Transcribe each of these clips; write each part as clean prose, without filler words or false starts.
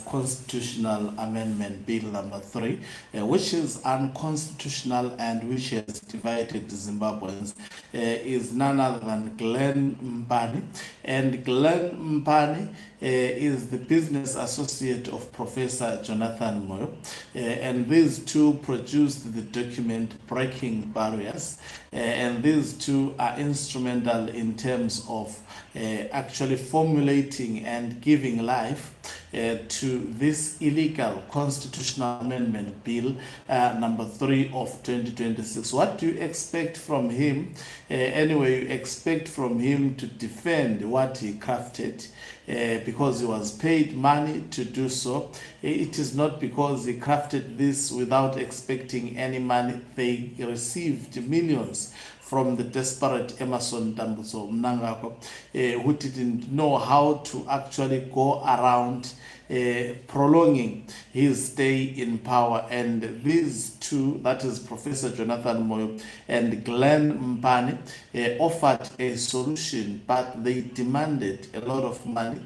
Constitutional Amendment Bill number 3, which is unconstitutional and which has divided Zimbabweans, is none other than Glenn Mpani. And Glenn Mpani is the business associate of Professor Jonathan Moyo, and these two produced the document Breaking Barriers, and these two are instrumental in terms of actually formulating and giving life to this illegal constitutional amendment bill number 3 of 2026. What do you expect from him? Anyway, you expect from him to defend what he crafted, because he was paid money to do so. It is not because he crafted this without expecting any money. They received millions from the desperate Emerson Dambuzo Mnangagwa, who didn't know how to actually go around prolonging his stay in power. And these two, that is Professor Jonathan Moyo and Glenn Mpani, offered a solution, but they demanded a lot of money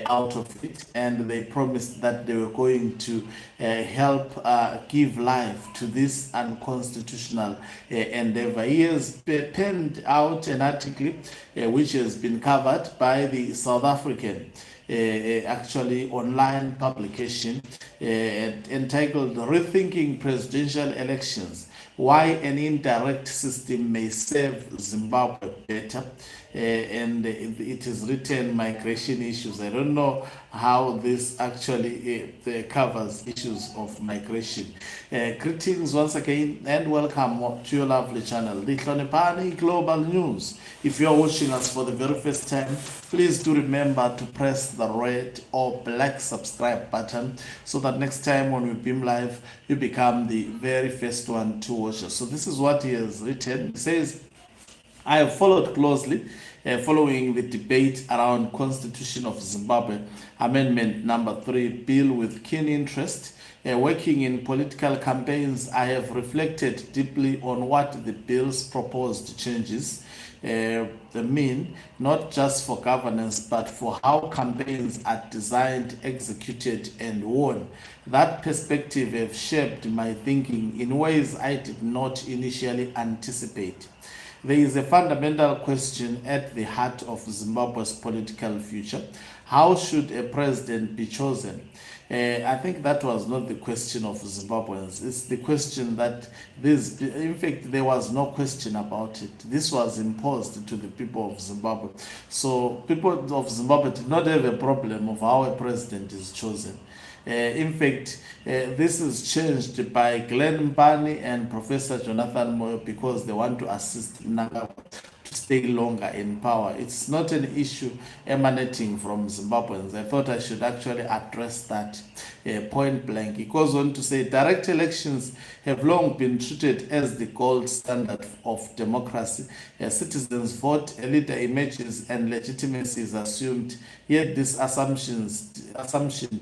out of it, and they promised that they were going to help give life to this unconstitutional endeavor. He has penned out an article which has been covered by the South African actually online publication entitled Rethinking Presidential Elections, Why an Indirect System May Serve Zimbabwe Better. And it is written migration issues. I don't know how this actually covers issues of migration. Greetings once again and welcome to your lovely channel, the Hlonipani Global News. If you are watching us for the very first time, please do remember to press the red or black subscribe button so that next time when we beam live, you become the very first one to watch us. So this is what he has written. He says, I have followed closely following the debate around Constitution of Zimbabwe Amendment number 3 bill with keen interest. Working in political campaigns, I have reflected deeply on what the bill's proposed changes mean, not just for governance, but for how campaigns are designed, executed, and won. That perspective has shaped my thinking in ways I did not initially anticipate. There is a fundamental question at the heart of Zimbabwe's political future. How should a president be chosen? I think that was not the question of Zimbabweans. It's the question that in fact, there was no question about it. This was imposed to the people of Zimbabwe. So people of Zimbabwe did not have a problem of how a president is chosen. In fact, this is changed by Glenn Mpani and Professor Jonathan Moyo because they want to assist Mnangagwa to stay longer in power. It's not an issue emanating from Zimbabweans. I thought I should actually address that point blank. He goes on to say, direct elections have long been treated as the gold standard of democracy. Citizens vote, a leader emerges, and legitimacy is assumed. Yet this assumption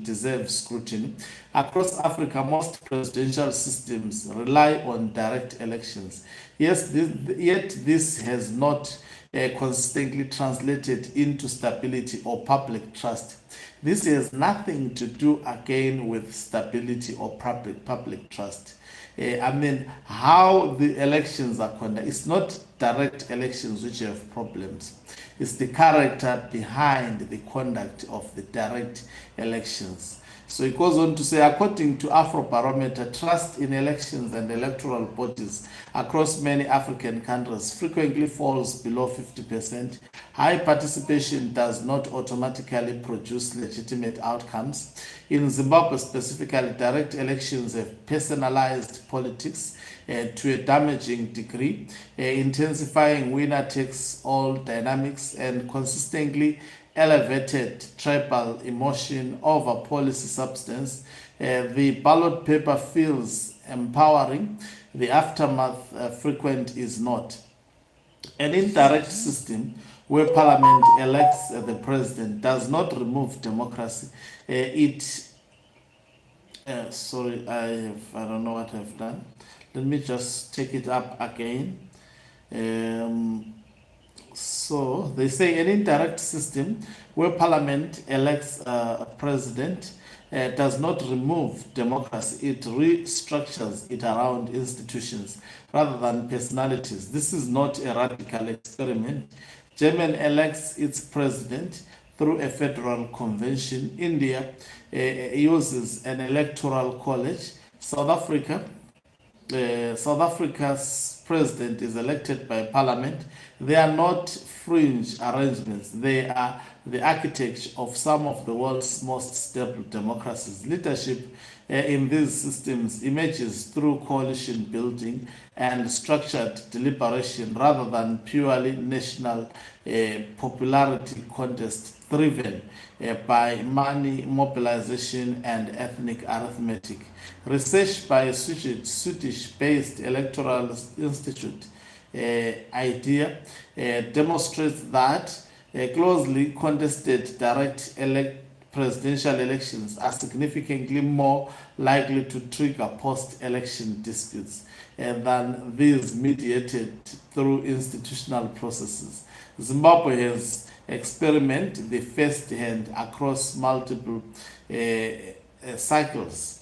deserves scrutiny. Across Africa, most presidential systems rely on direct elections. Yet this has not consistently translated into stability or public trust. This has nothing to do again with stability or public trust. I mean, how the elections are conducted. It's not direct elections which have problems. It's the character behind the conduct of the direct elections. So it goes on to say, according to Afrobarometer, trust in elections and electoral bodies across many African countries frequently falls below 50%. High participation does not automatically produce legitimate outcomes. In Zimbabwe specifically, direct elections have personalized politics to a damaging degree, intensifying winner-takes-all dynamics and consistently elevated tribal emotion over policy substance. The ballot paper feels empowering. The aftermath frequent is not. An indirect system where parliament elects the president does not remove democracy. Sorry, I don't know what I've done. Let me just take it up again. So they say an indirect system where parliament elects a president does not remove democracy, it restructures it around institutions rather than personalities. This is not a radical experiment. Germany elects its president through a federal convention. India uses an electoral college. South Africa's president is elected by parliament. They are not fringe arrangements. They are the architecture of some of the world's most stable democracies. Leadership in these systems emerges through coalition building and structured deliberation rather than purely national popularity contest driven by money mobilization and ethnic arithmetic. Research by a Swedish-based electoral institute idea demonstrates that closely contested direct presidential elections are significantly more likely to trigger post-election disputes than these mediated through institutional processes. Zimbabwe has experimented the first hand across multiple cycles.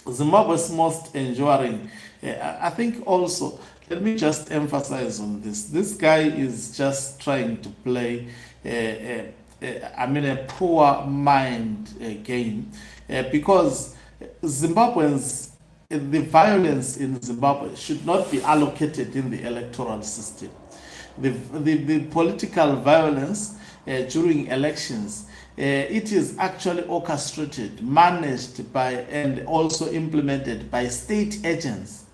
Zimbabwe's most enduring, I think also, let me just emphasize on this. This guy is just trying to play, a poor mind game because Zimbabweans, the violence in Zimbabwe should not be allocated in the electoral system. The political violence during elections, it is actually orchestrated, managed by, and also implemented by state agents.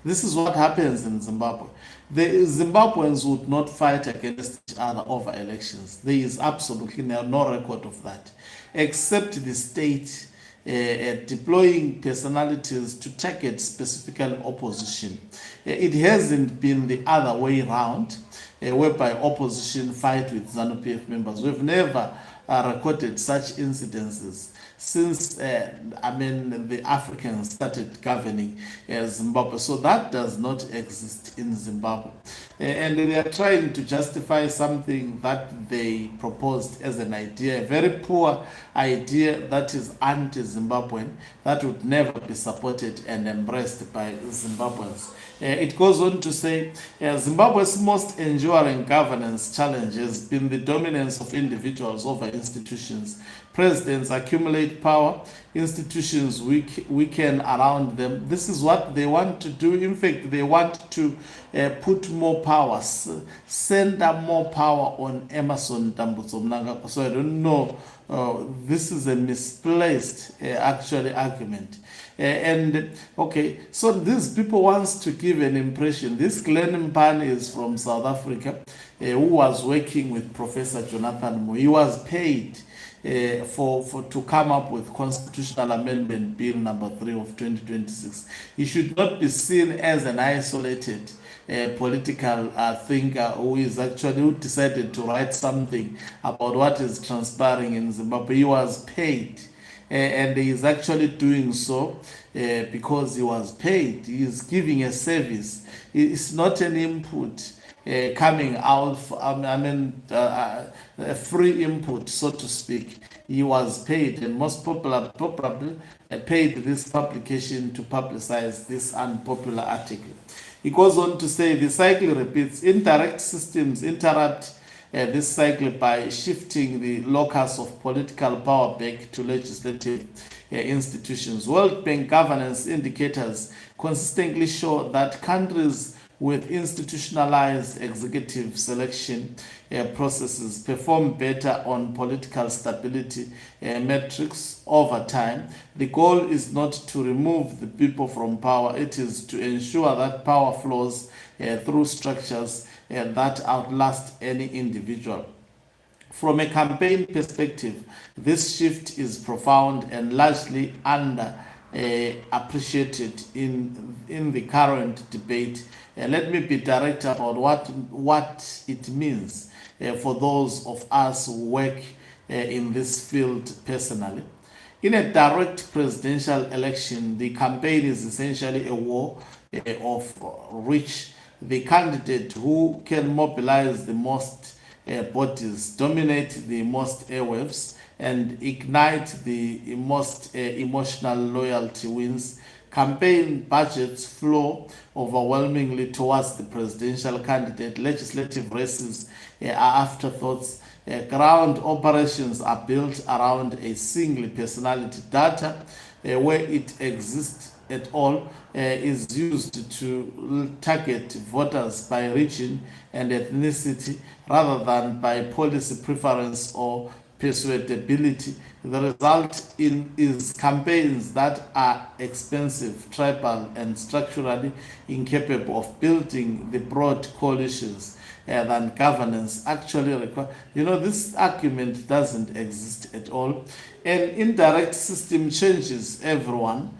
This is what happens in Zimbabwe. The Zimbabweans would not fight against each other over elections. There is absolutely no record of that, except the state deploying personalities to target specifically opposition. It hasn't been the other way around, whereby opposition fight with ZANU-PF members. We've never recorded such incidences since the Africans started governing Zimbabwe. So that does not exist in Zimbabwe. And they are trying to justify something that they proposed as an idea, a very poor idea that is anti-Zimbabwean, that would never be supported and embraced by Zimbabweans. It goes on to say, Zimbabwe's most enduring governance challenge has been the dominance of individuals over institutions. Presidents accumulate power, institutions weaken around them. This is what they want to do. In fact, they want to put more power, center more power on Emerson Tambutso Mnangagwa. So I don't know, this is a misplaced actually argument. Okay, so these people wants to give an impression. This Glenn Mpane is from South Africa, who was working with Professor Jonathan Moyo. He was paid to come up with Constitutional Amendment Bill number 3 of 2026. He should not be seen as an isolated political thinker who decided to write something about what is transpiring in Zimbabwe. He was paid. And he is actually doing so because he was paid. He is giving a service. It's not an input coming out, a free input, so to speak. He was paid, and most probably paid this publication to publicize this unpopular article. He goes on to say the cycle repeats. Indirect systems interrupt this cycle by shifting the locus of political power back to legislative institutions. World Bank governance indicators consistently show that countries with institutionalized executive selection processes perform better on political stability metrics over time. The goal is not to remove the people from power, it is to ensure that power flows through structures that outlast any individual. From a campaign perspective, this shift is profound and largely appreciated in the current debate. Let me be direct about what it means for those of us who work in this field personally. In a direct presidential election, the campaign is essentially a war of which the candidate who can mobilize the most bodies, dominate the most airwaves, and ignite the most emotional loyalty wins. Campaign budgets flow overwhelmingly towards the presidential candidate. Legislative races are afterthoughts. Ground operations are built around a single personality. Data, where it exists at all, is used to target voters by region and ethnicity rather than by policy preference or persuadability. The result is campaigns that are expensive, tribal, and structurally incapable of building the broad coalitions than governance actually requires. This argument doesn't exist at all. An indirect system changes everyone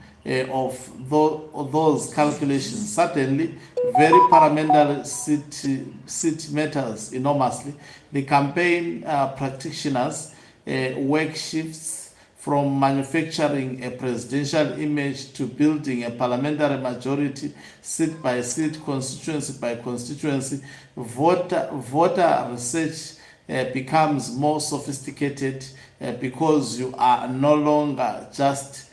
of those calculations. Certainly, very parliamentary seat matters enormously. The campaign practitioners work shifts from manufacturing a presidential image to building a parliamentary majority, seat by seat, constituency by constituency. Voter research becomes more sophisticated because you are no longer just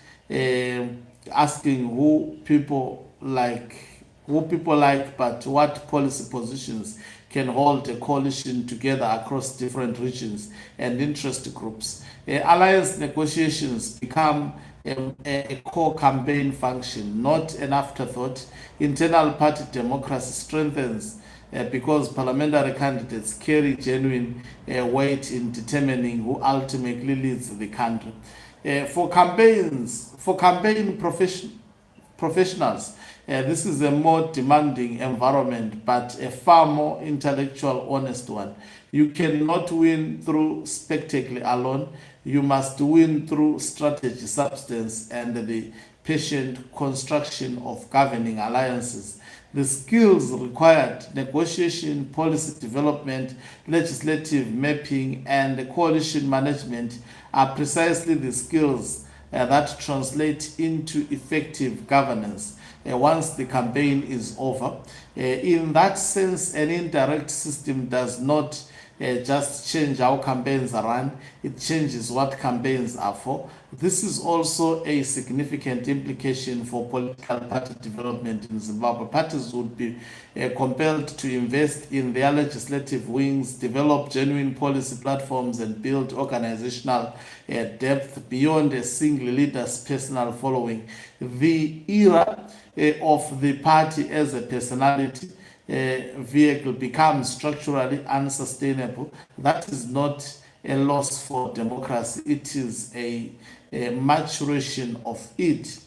asking who people like, but what policy positions can hold a coalition together across different regions and interest groups. Alliance negotiations become a core campaign function, not an afterthought. Internal party democracy strengthens because parliamentary candidates carry genuine weight in determining who ultimately leads the country. For campaign professionals, this is a more demanding environment, but a far more intellectual, honest one. You cannot win through spectacle alone. You must win through strategy, substance, and the patient construction of governing alliances. The skills required, negotiation, policy development, legislative mapping, and coalition management, are precisely the skills that translate into effective governance once the campaign is over. In that sense, an indirect system does not just change how campaigns are run, it changes what campaigns are for. This is also a significant implication for political party development in Zimbabwe. Parties would be compelled to invest in their legislative wings, develop genuine policy platforms, and build organizational depth beyond a single leader's personal following. The era of the party as a personality vehicle becomes structurally unsustainable. That is not a loss for democracy, it is a maturation of it.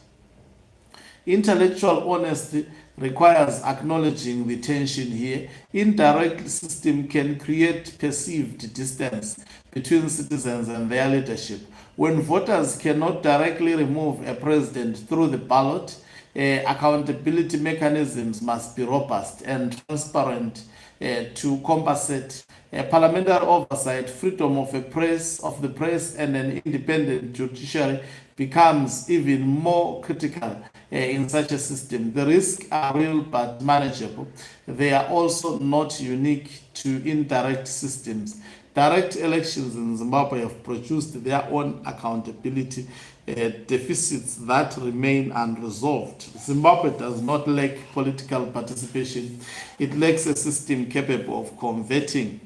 Intellectual honesty requires acknowledging the tension here. Indirect system can create perceived distance between citizens and their leadership. When voters cannot directly remove a president through the ballot, accountability mechanisms must be robust and transparent to compensate. Parliamentary oversight, freedom of the press, and an independent judiciary becomes even more critical in such a system. The risks are real but manageable. They are also not unique to indirect systems. Direct elections in Zimbabwe have produced their own accountability deficits that remain unresolved. Zimbabwe does not lack political participation. It lacks a system capable of converting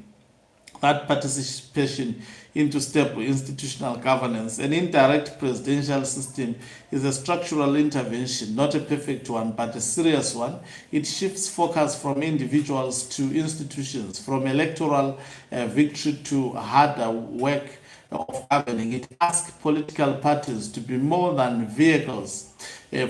that participation into stable institutional governance. An indirect presidential system is a structural intervention, not a perfect one, but a serious one. It shifts focus from individuals to institutions, from electoral victory to harder work of governing. It asks political parties to be more than vehicles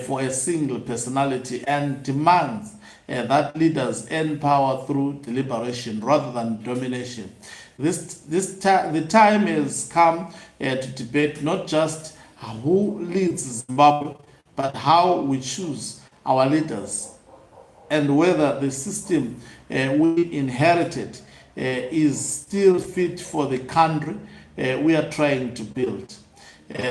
for a single personality and demands that leaders earn power through deliberation rather than domination. The time has come to debate not just who leads Zimbabwe, but how we choose our leaders and whether the system we inherited is still fit for the country we are trying to build.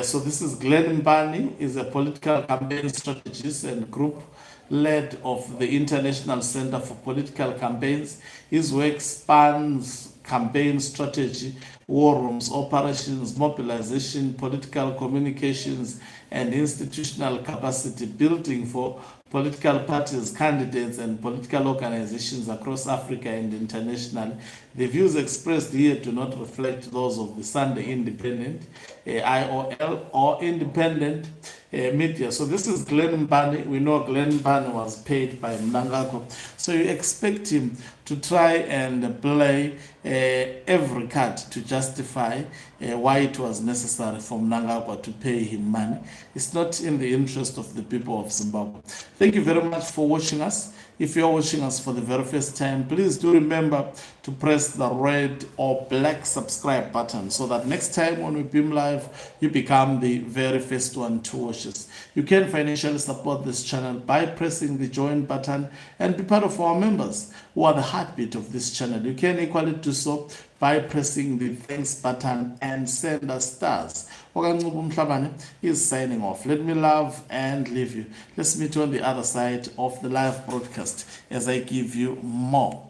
So this is Glenn Mbani, is a political campaign strategist and group lead of the International Center for Political Campaigns. His work spans campaign strategy, war rooms, operations, mobilization, political communications, and institutional capacity building for political parties, candidates, and political organizations across Africa and internationally. The views expressed here do not reflect those of the Sunday Independent, IOL, or independent media. So this is Glenn Mbane. We know Glenn Mbane was paid by Mnangagwa. So you expect him to try and play every card to justify why it was necessary for Mnangagwa to pay him money. It's not in the interest of the people of Zimbabwe. Thank you very much for watching us. If you're watching us for the very first time, please do remember to press the red or black subscribe button so that next time when we beam live, you become the very first one to watch us. You can financially support this channel by pressing the join button and be part of our members who are the heartbeat of this channel. You can equally do so by pressing the thanks button and send us stars. Okancubo Mhlabane is signing off. Let me love and leave you. Let's meet on the other side of the live broadcast as I give you more.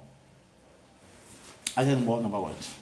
I didn't warn about what.